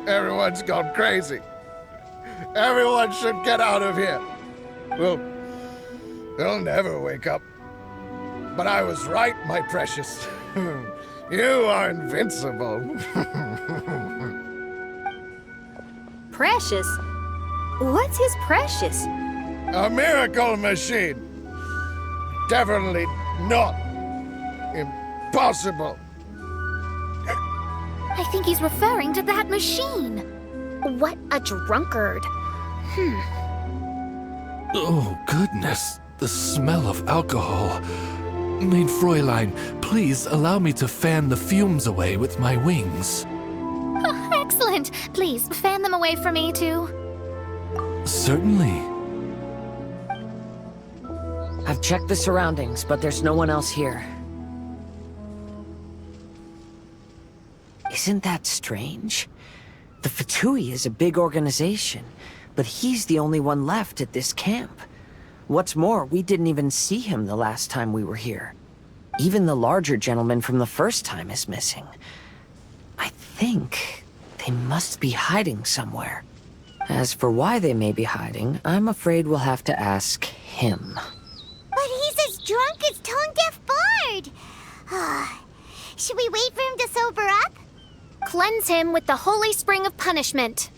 Everyone's gone crazy. Everyone should get out of here. They'll never wake up. But I was right, my precious. You are invincible. Precious? What's his precious? A miracle machine. Definitely not impossible. I think he's referring to that machine. What a drunkard. Oh, goodness. The smell of alcohol. Main Fräulein, please allow me to fan the fumes away with my wings. Oh, excellent. Please, fan them away from me, too. Certainly. I've checked the surroundings, but there's no one else here. Isn't that strange? The Fatui is a big organization, but he's the only one left at this camp. What's more, we didn't even see him the last time we were here. Even the larger gentleman from the first time is missing. I think they must be hiding somewhere. As for why they may be hiding, I'm afraid we'll have to ask him. But he's as drunk as Tone-Deaf Bard! Should we wait for him to sober up? Cleanse him with the holy spring of punishment.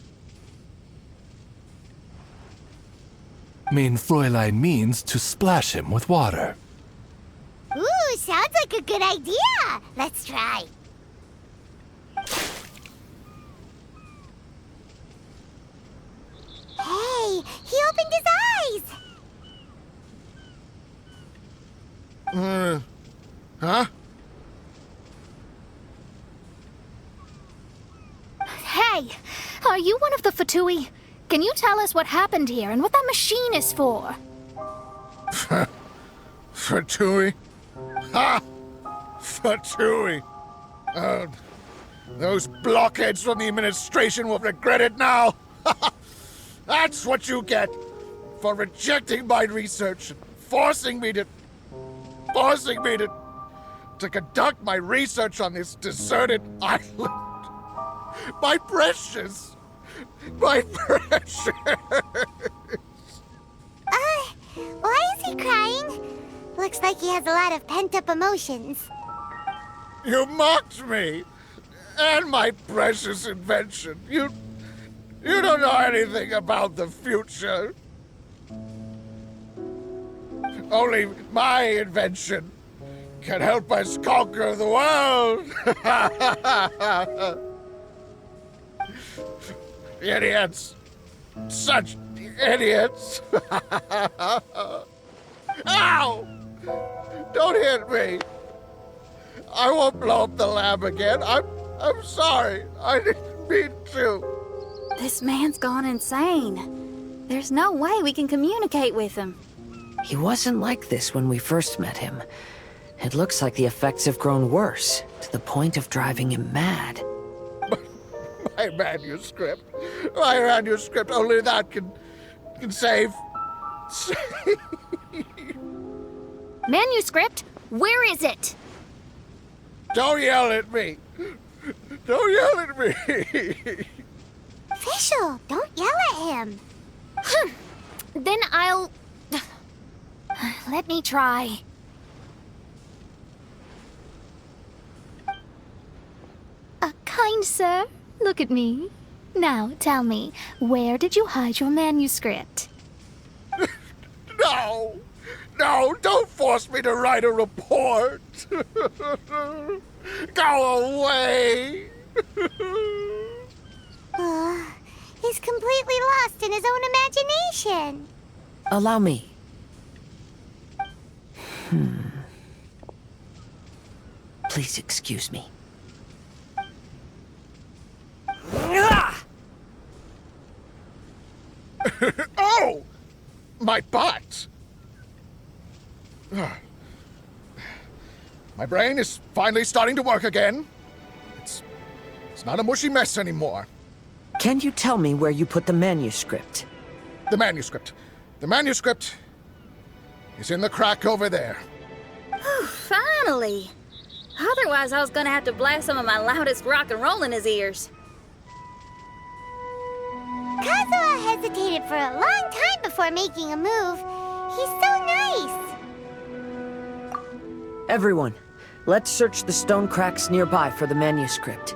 Main Fräulein means to splash him with water. Ooh, sounds like a good idea! Let's try. Hey, he opened his eyes! Huh? Hey, are you one of the Fatui? Can you tell us what happened here and what that machine is for? Fatui? Ha! Fatui! Those blockheads from the administration will regret it now! That's what you get for rejecting my research and forcing me to conduct my research on this deserted island. My precious! My precious! Why is he crying? Looks like he has a lot of pent-up emotions. You mocked me! And my precious invention. You don't know anything about the future. Only my invention can help us conquer the world! Idiots! Such idiots! Ow! Don't hit me! I won't blow up the lab again. I'm sorry. I didn't mean to. This man's gone insane. There's no way we can communicate with him. He wasn't like this when we first met him. It looks like the effects have grown worse, to the point of driving him mad. My manuscript. Only that can save. Manuscript? Where is it? Don't yell at me. Don't yell at me. Official, don't yell at him. Then I'll... Let me try. Kind sir, look at me. Now tell me, where did you hide your manuscript? No, don't force me to write a report. Go away. He's completely lost in his own imagination. Allow me. Please excuse me. Oh! My butt! My brain is finally starting to work again. It's not a mushy mess anymore. Can you tell me where you put the manuscript? The manuscript. The manuscript is in the crack over there. Finally! Otherwise, I was gonna have to blast some of my loudest rock and roll in his ears. Kazuha hesitated for a long time before making a move. He's so nice. Everyone, let's search the stone cracks nearby for the manuscript.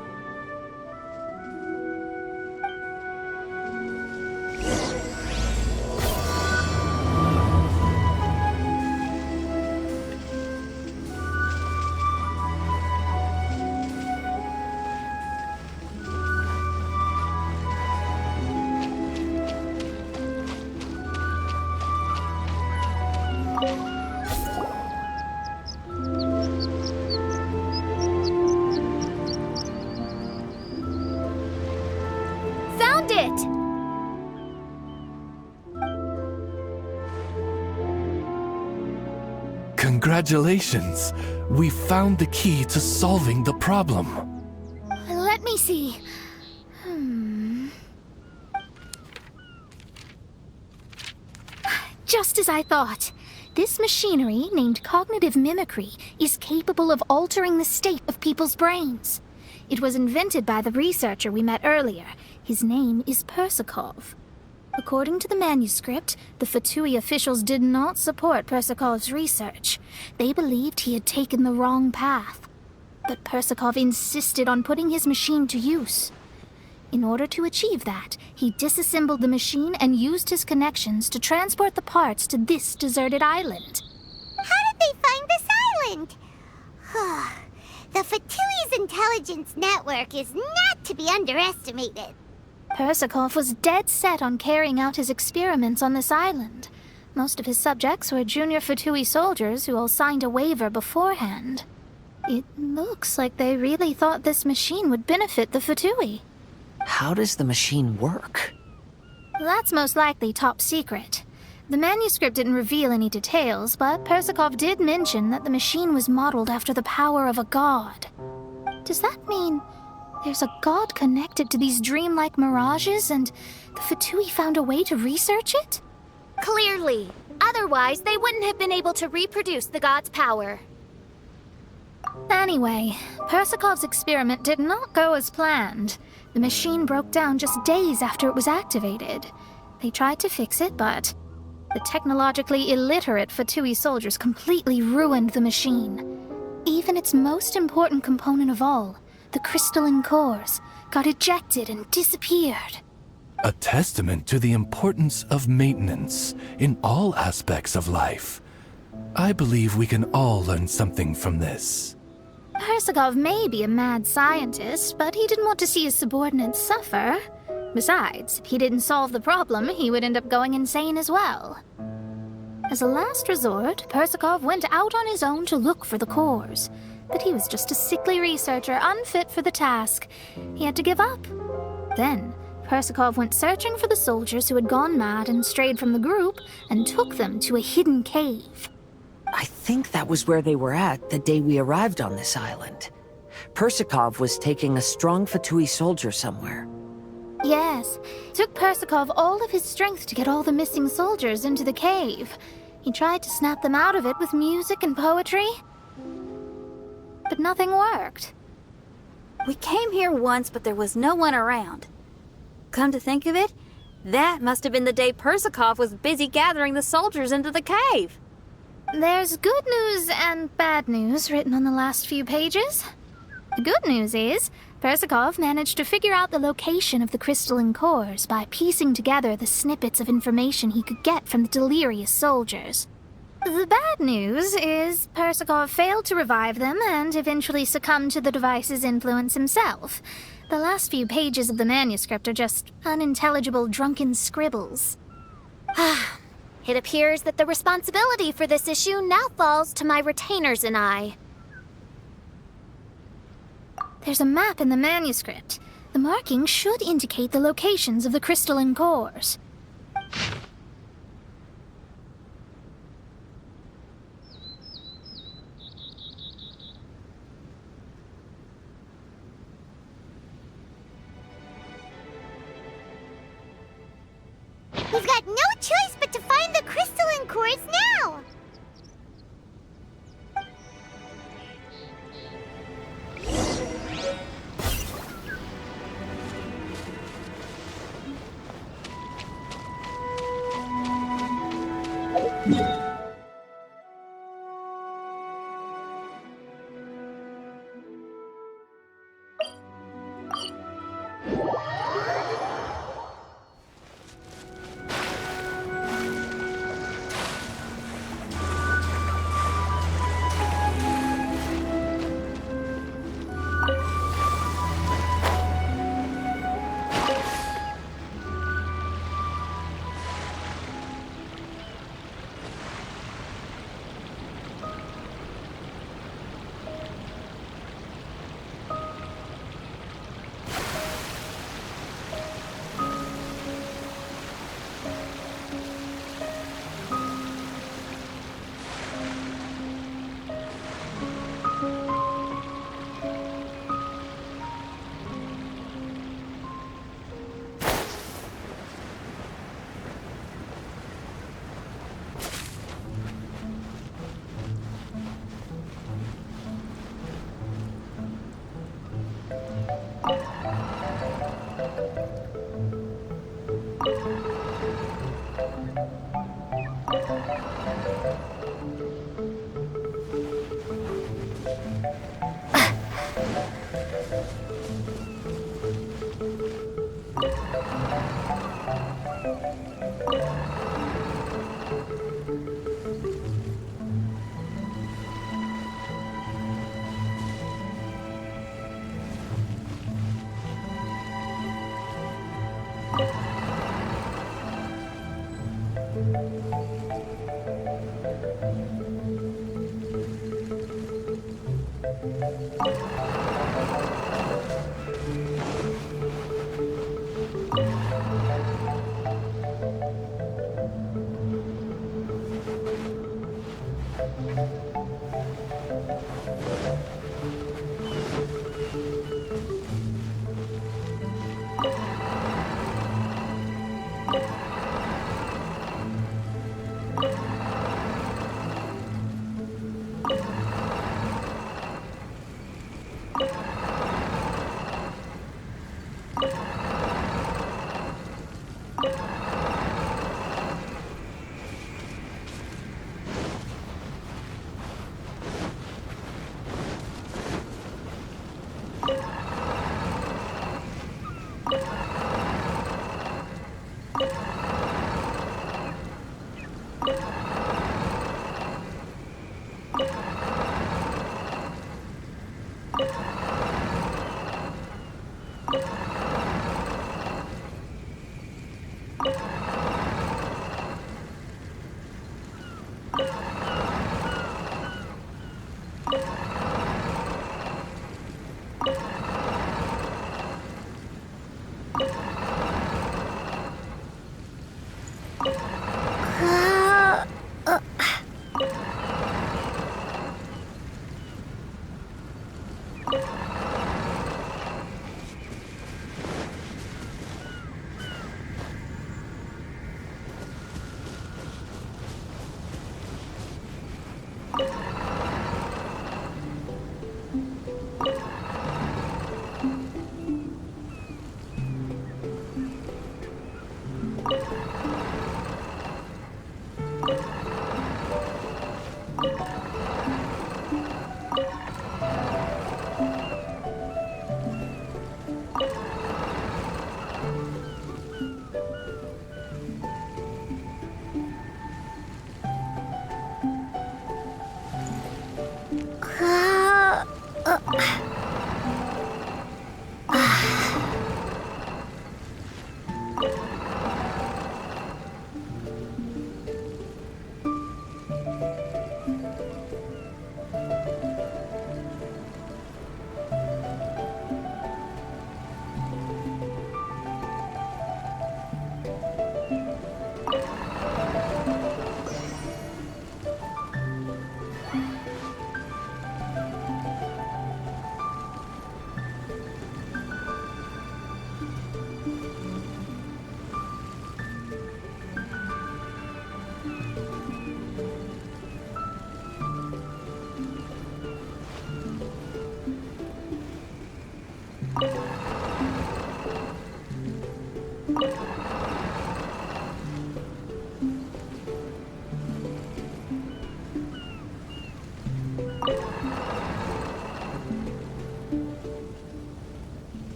Found it! Congratulations! We found the key to solving the problem. Let me see. Just as I thought. This machinery, named cognitive mimicry, is capable of altering the state of people's brains. It was invented by the researcher we met earlier. His name is Persakov. According to the manuscript, the Fatui officials did not support Persakov's research. They believed he had taken the wrong path. But Persakov insisted on putting his machine to use. In order to achieve that, he disassembled the machine and used his connections to transport the parts to this deserted island. How did they find this island? The Fatui's intelligence network is not to be underestimated. Persakov was dead set on carrying out his experiments on this island. Most of his subjects were junior Fatui soldiers who all signed a waiver beforehand. It looks like they really thought this machine would benefit the Fatui. How does the machine work? That's most likely top secret. The manuscript didn't reveal any details, but Persakov did mention that the machine was modeled after the power of a god. Does that mean there's a god connected to these dreamlike mirages and the Fatui found a way to research it? Clearly. Otherwise, they wouldn't have been able to reproduce the god's power. Anyway, Persakov's experiment did not go as planned. The machine broke down just days after it was activated. They tried to fix it, but the technologically illiterate Fatui soldiers completely ruined the machine. Even its most important component of all, the crystalline cores, got ejected and disappeared. A testament to the importance of maintenance in all aspects of life. I believe we can all learn something from this. Persakov may be a mad scientist, but he didn't want to see his subordinates suffer. Besides, if he didn't solve the problem, he would end up going insane as well. As a last resort, Persakov went out on his own to look for the cores. But he was just a sickly researcher, unfit for the task. He had to give up. Then, Persakov went searching for the soldiers who had gone mad and strayed from the group, and took them to a hidden cave. I think that was where they were at the day we arrived on this island. Persakov was taking a strong Fatui soldier somewhere. Yes, it took Persakov all of his strength to get all the missing soldiers into the cave. He tried to snap them out of it with music and poetry, but nothing worked. We came here once, but there was no one around. Come to think of it, that must have been the day Persakov was busy gathering the soldiers into the cave. There's good news and bad news written on the last few pages. The good news is, Persakov managed to figure out the location of the crystalline cores by piecing together the snippets of information he could get from the delirious soldiers. The bad news is Persakov failed to revive them and eventually succumbed to the device's influence himself. The last few pages of the manuscript are just unintelligible drunken scribbles. It appears that the responsibility for this issue now falls to my retainers and I. There's a map in the manuscript. The markings should indicate the locations of the crystalline cores. We've got no choice but to find the crystalline cores now!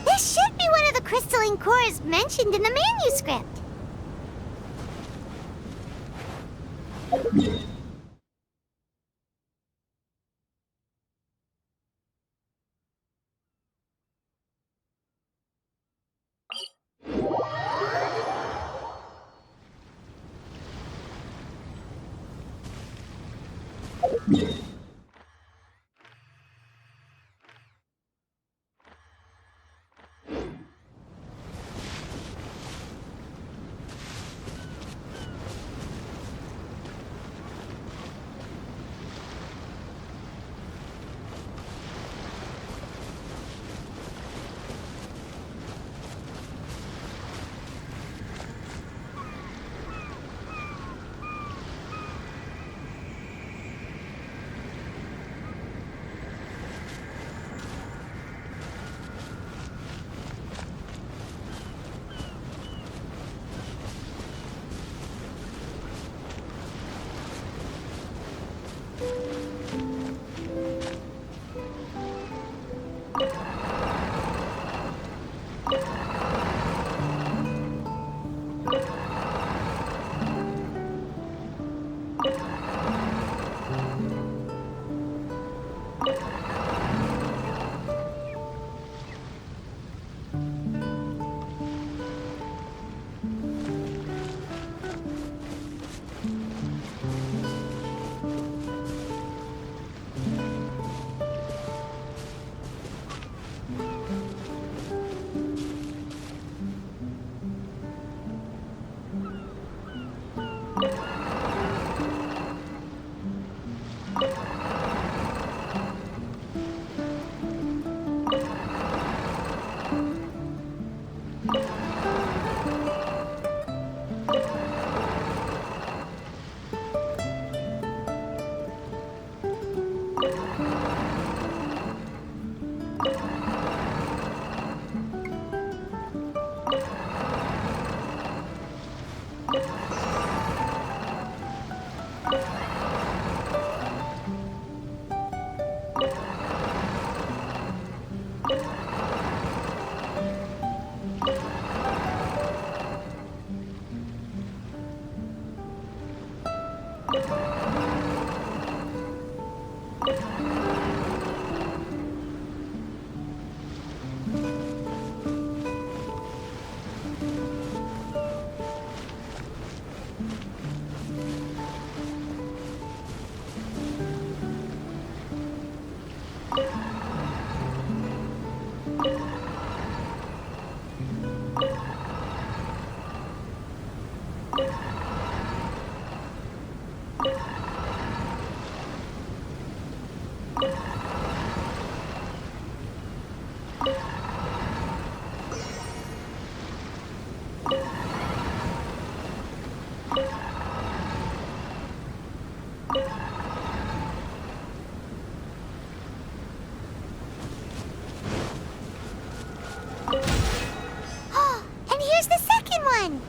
This should be one of the crystalline cores mentioned in the manuscript. And here's the second one!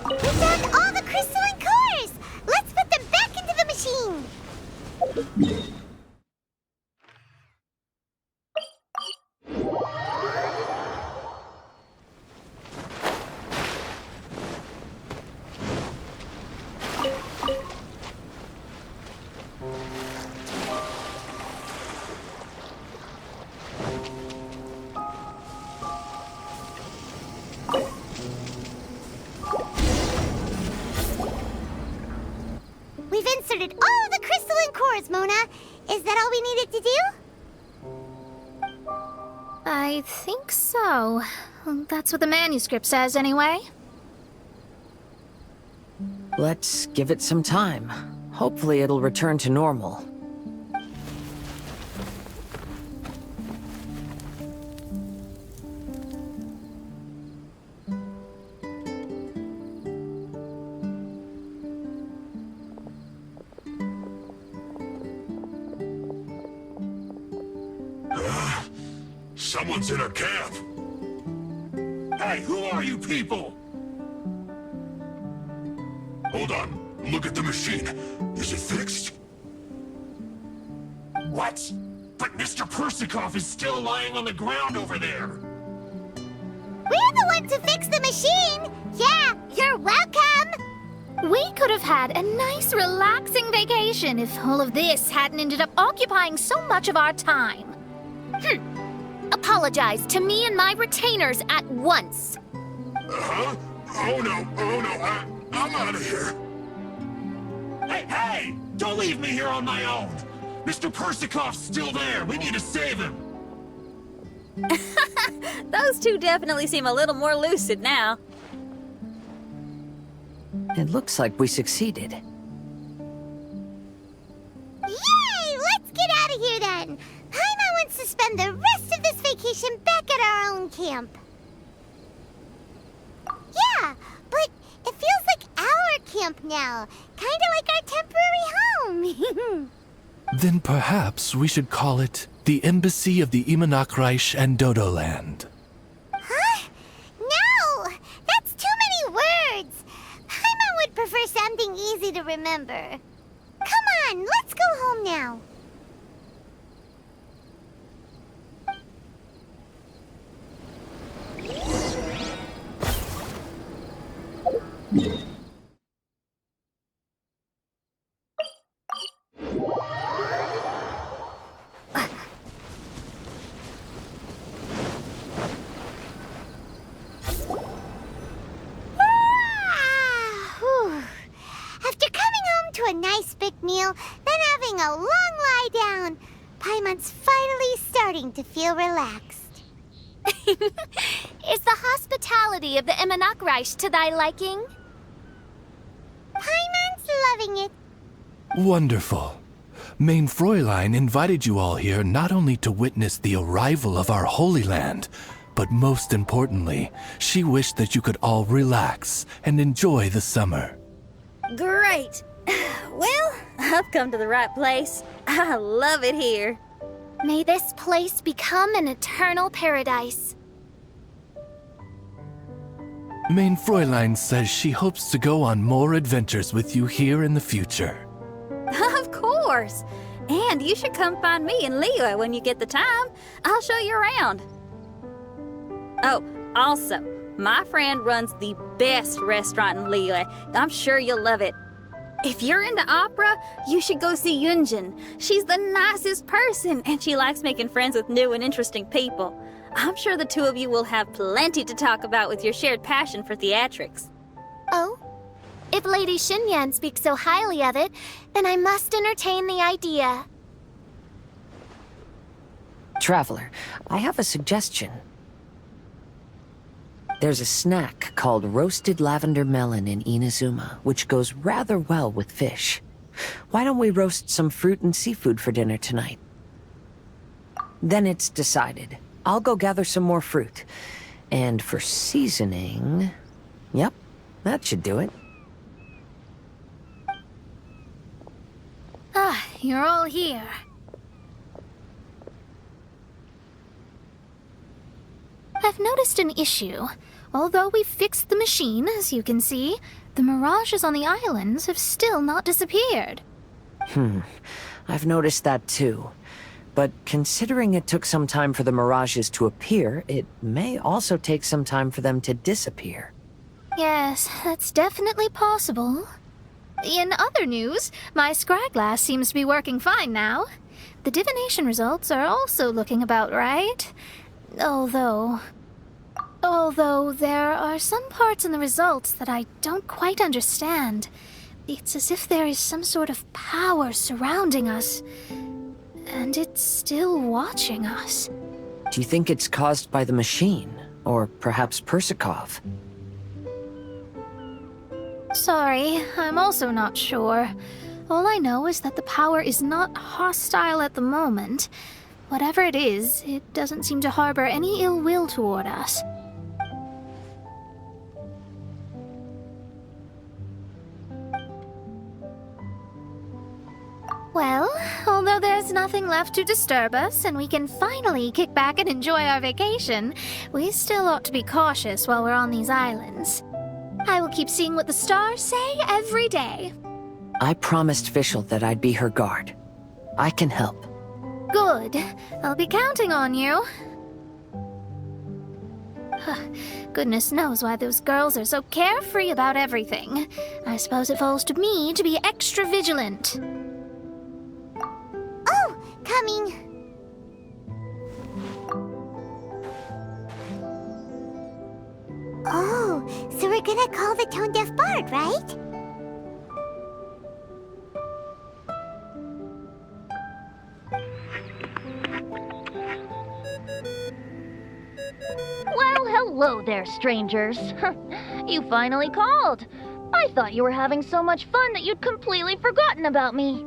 We found all the crystalline cores! Let's put them back into the machine! We've inserted all the crystalline cores, Mona. Is that all we needed to do? I think so. That's what the manuscript says, anyway. Let's give it some time. Hopefully it'll return to normal. Someone's in a camp. Hey, who are you people? Hold on. Look at the machine. Is it fixed? What? But Mr. Persikov is still lying on the ground over there. We're the ones who fixed the machine! Yeah, you're welcome! We could have had a nice, relaxing vacation if all of this hadn't ended up occupying so much of our time. Apologize to me and my retainers at once. Huh? Oh no, I'm out of here. Hey! Don't leave me here on my own! Mr. Persikov's still there! We need to save him! Those two definitely seem a little more lucid now. It looks like we succeeded. Yay! Let's get out of here then! Paimon wants to spend the rest of this vacation back at our own camp. Yeah, but it feels like our camp now. Kinda like our temporary home. Then perhaps we should call it the Embassy of the Imanakreich and Dodoland. Huh? No! That's too many words! Paimon would prefer something easy to remember. Come on, let's go home now. After coming home to a nice big meal, then having a long lie down, Paimon's finally starting to feel relaxed. Is the hospitality of the Imanakreich to thy liking? Paimon's loving it. Wonderful. Main Fräulein invited you all here not only to witness the arrival of our Holy Land, but most importantly, she wished that you could all relax and enjoy the summer. Great. Well, I've come to the right place. I love it here. May this place become an eternal paradise. Main Fräulein says she hopes to go on more adventures with you here in the future. Of course. And you should come find me in Liyue when you get the time. I'll show you around. Oh, also, my friend runs the best restaurant in Liyue. I'm sure you'll love it. If you're into opera, you should go see Yunjin. She's the nicest person, and she likes making friends with new and interesting people. I'm sure the two of you will have plenty to talk about with your shared passion for theatrics. Oh? If Lady Xinyan speaks so highly of it, then I must entertain the idea. Traveler, I have a suggestion. There's a snack called roasted lavender melon in Inazuma, which goes rather well with fish. Why don't we roast some fruit and seafood for dinner tonight? Then it's decided. I'll go gather some more fruit. And for seasoning... Yep, that should do it. Ah, you're all here. I've noticed an issue. Although we've fixed the machine, as you can see, the mirages on the islands have still not disappeared. I've noticed that too. But considering it took some time for the mirages to appear, it may also take some time for them to disappear. Yes, that's definitely possible. In other news, my scryglass seems to be working fine now. The divination results are also looking about right. Although there are some parts in the results that I don't quite understand. It's as if there is some sort of power surrounding us, and it's still watching us. Do you think it's caused by the machine? Or perhaps Persikov? Sorry, I'm also not sure. All I know is that the power is not hostile at the moment. Whatever it is, it doesn't seem to harbor any ill will toward us. Well, although there's nothing left to disturb us and we can finally kick back and enjoy our vacation, we still ought to be cautious while we're on these islands. I will keep seeing what the stars say every day. I promised Fischl that I'd be her guard. I can help. Good. I'll be counting on you. Goodness knows why those girls are so carefree about everything. I suppose it falls to me to be extra vigilant. Oh, coming. Oh, so we're gonna call the tone-deaf bard, right? Well, hello there, strangers. You finally called. I thought you were having so much fun that you'd completely forgotten about me.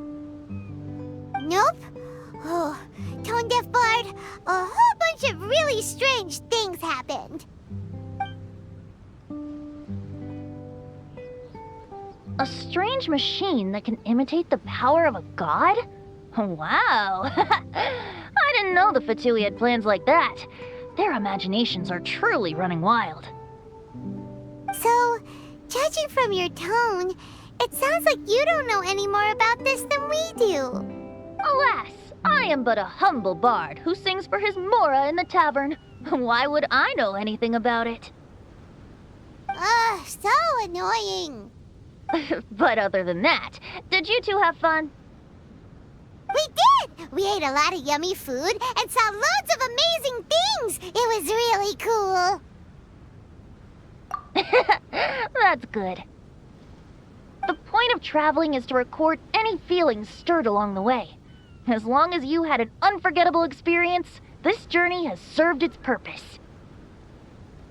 Nope. Oh, tone-deaf bard, a whole bunch of really strange things happened. A strange machine that can imitate the power of a god? Wow. I didn't know the Fatui had plans like that. Their imaginations are truly running wild. So, judging from your tone, it sounds like you don't know any more about this than we do. Alas, I am but a humble bard who sings for his Mora in the tavern. Why would I know anything about it? Ugh, so annoying. But other than that, did you two have fun? We did! We ate a lot of yummy food and saw loads of amazing things! It was really cool! That's good. The point of traveling is to record any feelings stirred along the way. As long as you had an unforgettable experience, this journey has served its purpose.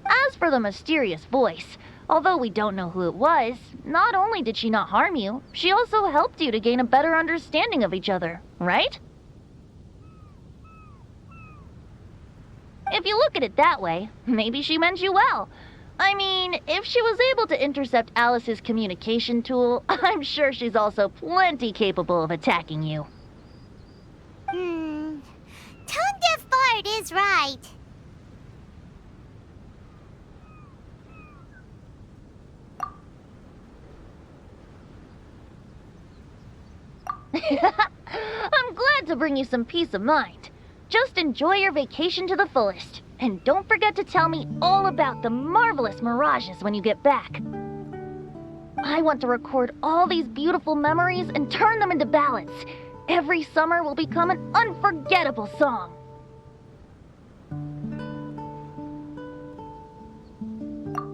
As for the mysterious voice, although we don't know who it was, not only did she not harm you, she also helped you to gain a better understanding of each other, right? If you look at it that way, maybe she meant you well. I mean, if she was able to intercept Alice's communication tool, I'm sure she's also plenty capable of attacking you. Tone-deaf Bard is right. I'm glad to bring you some peace of mind. Just enjoy your vacation to the fullest. And don't forget to tell me all about the marvelous mirages when you get back. I want to record all these beautiful memories and turn them into ballads. Every summer will become an unforgettable song.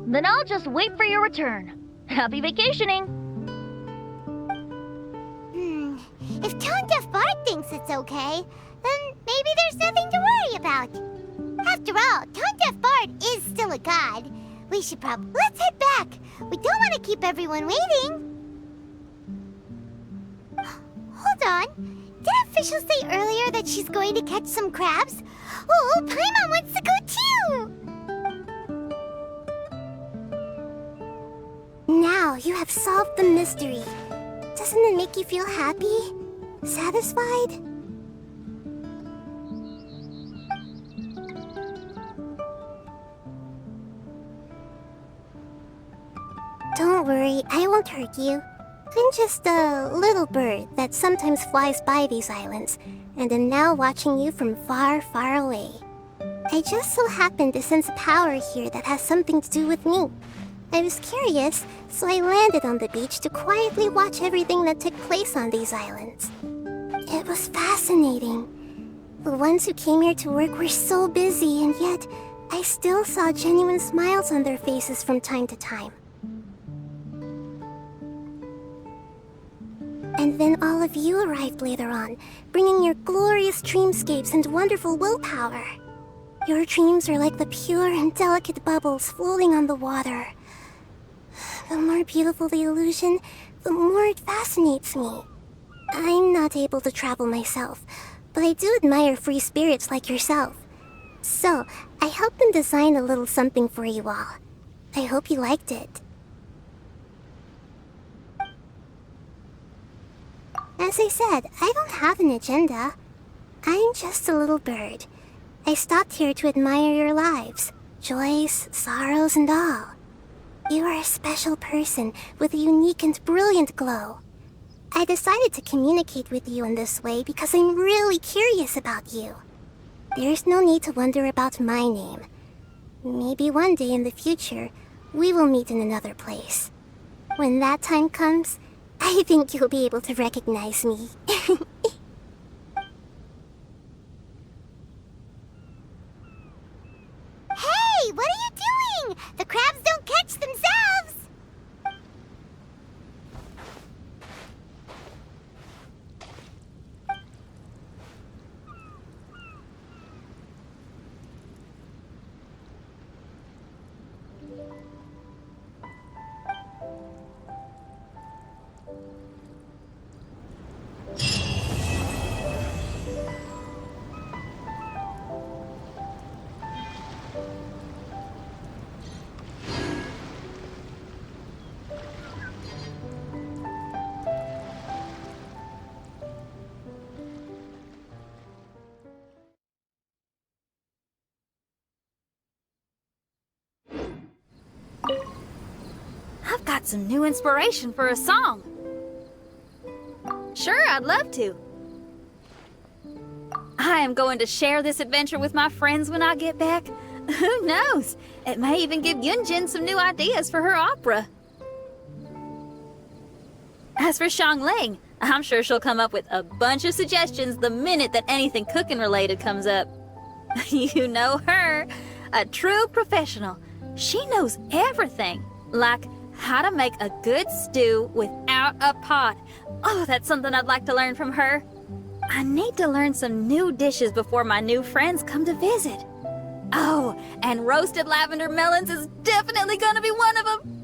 Then I'll just wait for your return. Happy vacationing! If Tone-deaf Bard thinks it's okay, then maybe there's nothing to worry about. After all, Tone-deaf Bard is still a god. We should probably... Let's head back! We don't want to keep everyone waiting. Hold on. Did officials say earlier that she's going to catch some crabs? Oh, Paimon wants to go too! Now you have solved the mystery. Doesn't it make you feel happy? Satisfied? Don't worry, I won't hurt you. I'm just a little bird that sometimes flies by these islands, and am now watching you from far, far away. I just so happened to sense a power here that has something to do with me. I was curious, so I landed on the beach to quietly watch everything that took place on these islands. It was fascinating. The ones who came here to work were so busy, and yet I still saw genuine smiles on their faces from time to time. And then all of you arrived later on, bringing your glorious dreamscapes and wonderful willpower. Your dreams are like the pure and delicate bubbles floating on the water. The more beautiful the illusion, the more it fascinates me. I'm not able to travel myself, but I do admire free spirits like yourself. So, I helped them design a little something for you all. I hope you liked it. As I said, I don't have an agenda. I'm just a little bird. I stopped here to admire your lives, joys, sorrows, and all. You are a special person with a unique and brilliant glow. I decided to communicate with you in this way because I'm really curious about you. There's no need to wonder about my name. Maybe one day in the future, we will meet in another place. When that time comes, I think you'll be able to recognize me. Hey, what are you doing? The crabs don't catch themselves! I've got some new inspiration for a song. Sure, I'd love to. I am going to share this adventure with my friends when I get back. Who knows? It may even give Yunjin some new ideas for her opera. As for Xiangling, I'm sure she'll come up with a bunch of suggestions the minute that anything cooking related comes up. You know her, a true professional. She knows everything, like how to make a good stew without a pot. Oh, that's something I'd like to learn from her. I need to learn some new dishes before my new friends come to visit. Oh, and roasted lavender melons is definitely gonna be one of them.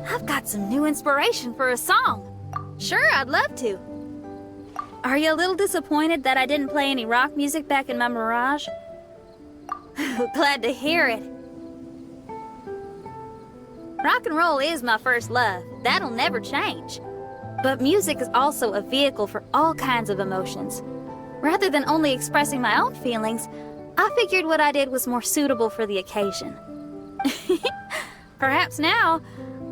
I've got some new inspiration for a song. Sure, I'd love to. Are you a little disappointed that I didn't play any rock music back in my Mirage? Glad to hear it. Rock and roll is my first love. That'll never change. But music is also a vehicle for all kinds of emotions. Rather than only expressing my own feelings, I figured what I did was more suitable for the occasion. Perhaps now,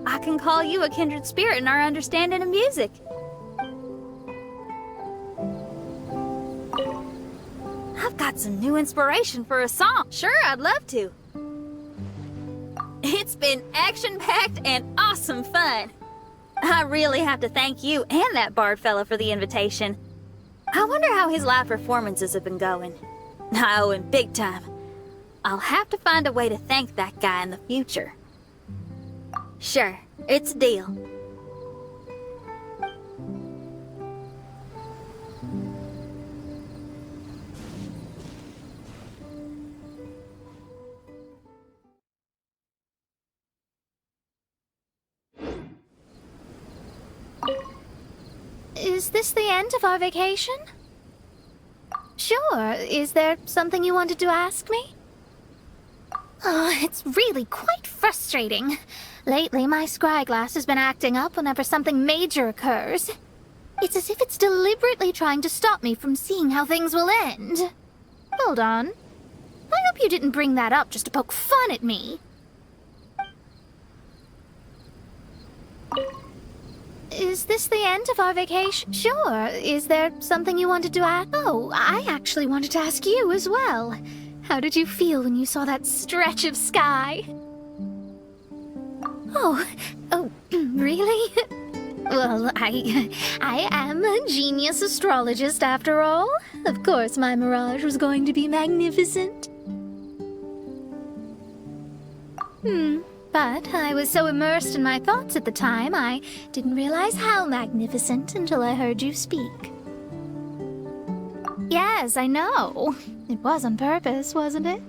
I can call you a kindred spirit in our understanding of music. I've got some new inspiration for a song. Sure, I'd love to. It's been action-packed and awesome fun. I really have to thank you and that bard fella for the invitation. I wonder how his live performances have been going. I owe him big time. I'll have to find a way to thank that guy in the future. Sure, it's a deal. Is this the end of our vacation? Sure. Is there something you wanted to ask me? Oh, it's really quite frustrating. Lately, my scryglass has been acting up whenever something major occurs. It's as if it's deliberately trying to stop me from seeing how things will end. Hold on. I hope you didn't bring that up just to poke fun at me. Is this the end of our vacation? Sure. Is there something you wanted to ask? Oh, I actually wanted to ask you as well. How did you feel when you saw that stretch of sky? Oh, really? Well, I am a genius astrologist after all. Of course my mirage was going to be magnificent. But I was so immersed in my thoughts at the time, I didn't realize how magnificent until I heard you speak. Yes, I know. It was on purpose, wasn't it?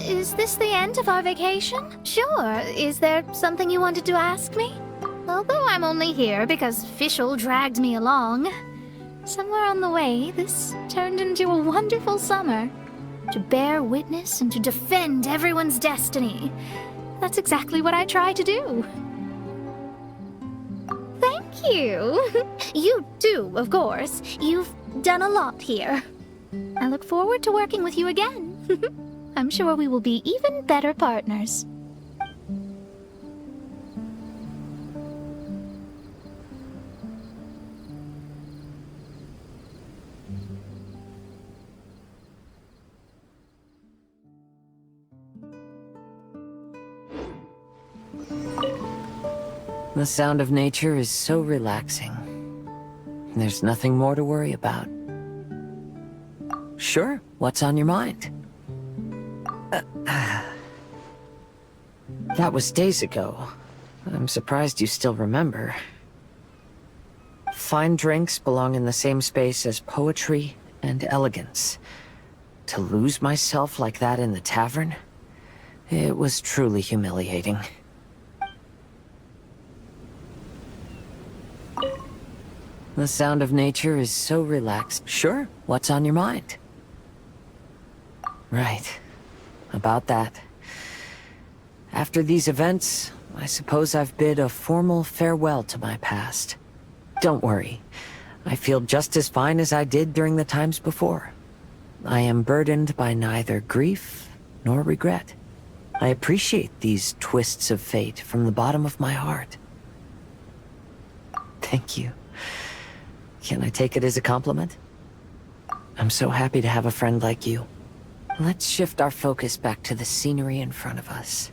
Is this the end of our vacation? Sure. Is there something you wanted to ask me? Although I'm only here because Fischl dragged me along. Somewhere on the way, this turned into a wonderful summer. To bear witness and to defend everyone's destiny. That's exactly what I try to do. Thank you. You do, of course. You've done a lot here. I look forward to working with you again. I'm sure we will be even better partners. The sound of nature is so relaxing. There's nothing more to worry about. Sure, what's on your mind? That was days ago. I'm surprised you still remember. Fine drinks belong in the same space as poetry and elegance. To lose myself like that in the tavern? It was truly humiliating. The sound of nature is so relaxed. Sure, what's on your mind? Right. About that. After these events, I suppose I've bid a formal farewell to my past. Don't worry. I feel just as fine as I did during the times before. I am burdened by neither grief nor regret. I appreciate these twists of fate from the bottom of my heart. Thank you. Can I take it as a compliment? I'm so happy to have a friend like you. Let's shift our focus back to the scenery in front of us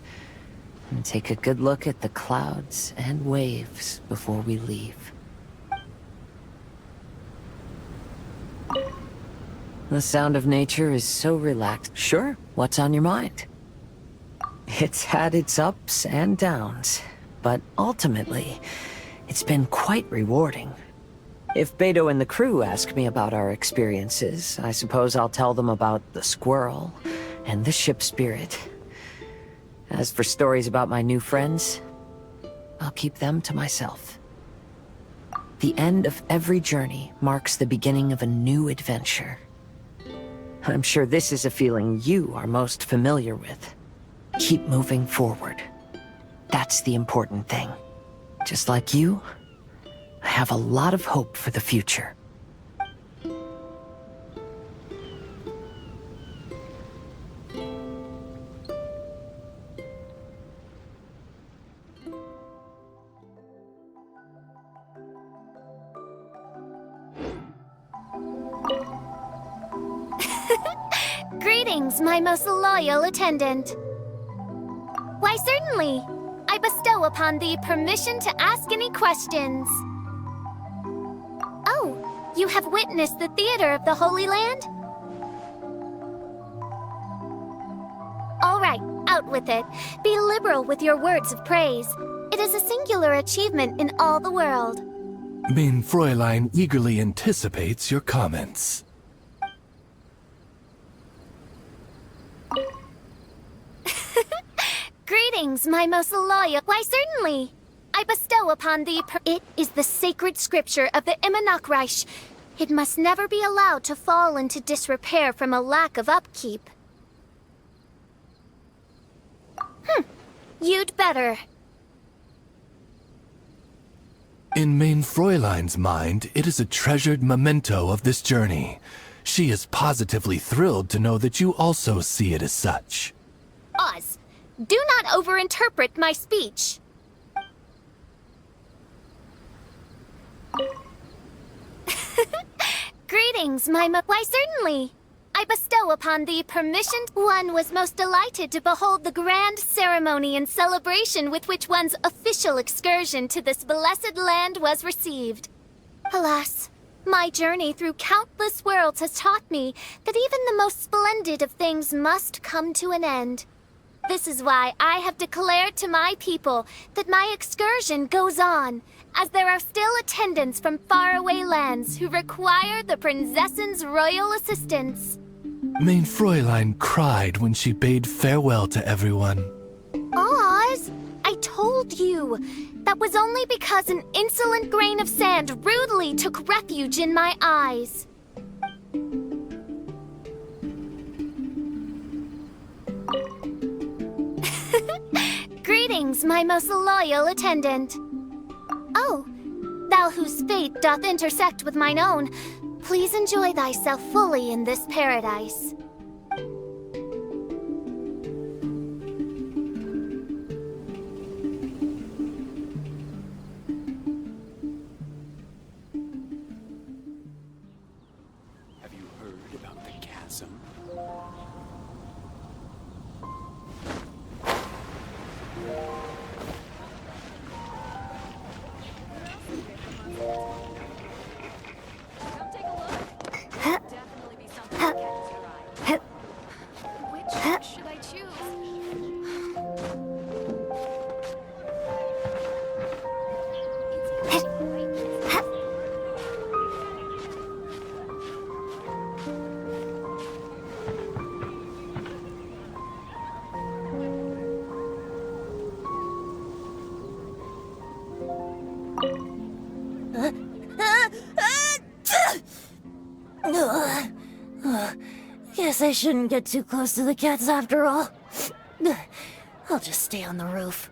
and take a good look at the clouds and waves before we leave. The sound of nature is so relaxed. Sure, what's on your mind? It's had its ups and downs, but ultimately, it's been quite rewarding. If Beto and the crew ask me about our experiences, I suppose I'll tell them about the squirrel and the ship spirit. As for stories about my new friends, I'll keep them to myself. The end of every journey marks the beginning of a new adventure. I'm sure this is a feeling you are most familiar with. Keep moving forward. That's the important thing. Just like you, I have a lot of hope for the future. Greetings, my most loyal attendant. Why, certainly. I bestow upon thee permission to ask any questions. Oh, you have witnessed the theater of the Holy Land? All right, out with it. Be liberal with your words of praise. It is a singular achievement in all the world. Mein Fräulein eagerly anticipates your comments. Greetings, my most loyal. Why, certainly. I bestow upon thee It is the sacred scripture of the Immonachreich. It must never be allowed to fall into disrepair from a lack of upkeep. You'd better. In Mein Fräulein's mind, it is a treasured memento of this journey. She is positively thrilled to know that you also see it as such. Oz, do not overinterpret my speech. Greetings, Why, certainly. I bestow upon thee permission. One was most delighted to behold the grand ceremony and celebration with which one's official excursion to this blessed land was received. Alas, my journey through countless worlds has taught me that even the most splendid of things must come to an end. This is why I have declared to my people that my excursion goes on, as there are still attendants from faraway lands who require the princess's royal assistance. Mein Fräulein cried when she bade farewell to everyone. Oz, I told you. That was only because an insolent grain of sand rudely took refuge in my eyes. Greetings, my most loyal attendant. Oh, thou whose fate doth intersect with mine own, please enjoy thyself fully in this paradise. Have you heard about the chasm? Guess I shouldn't get too close to the cats after all. I'll just stay on the roof.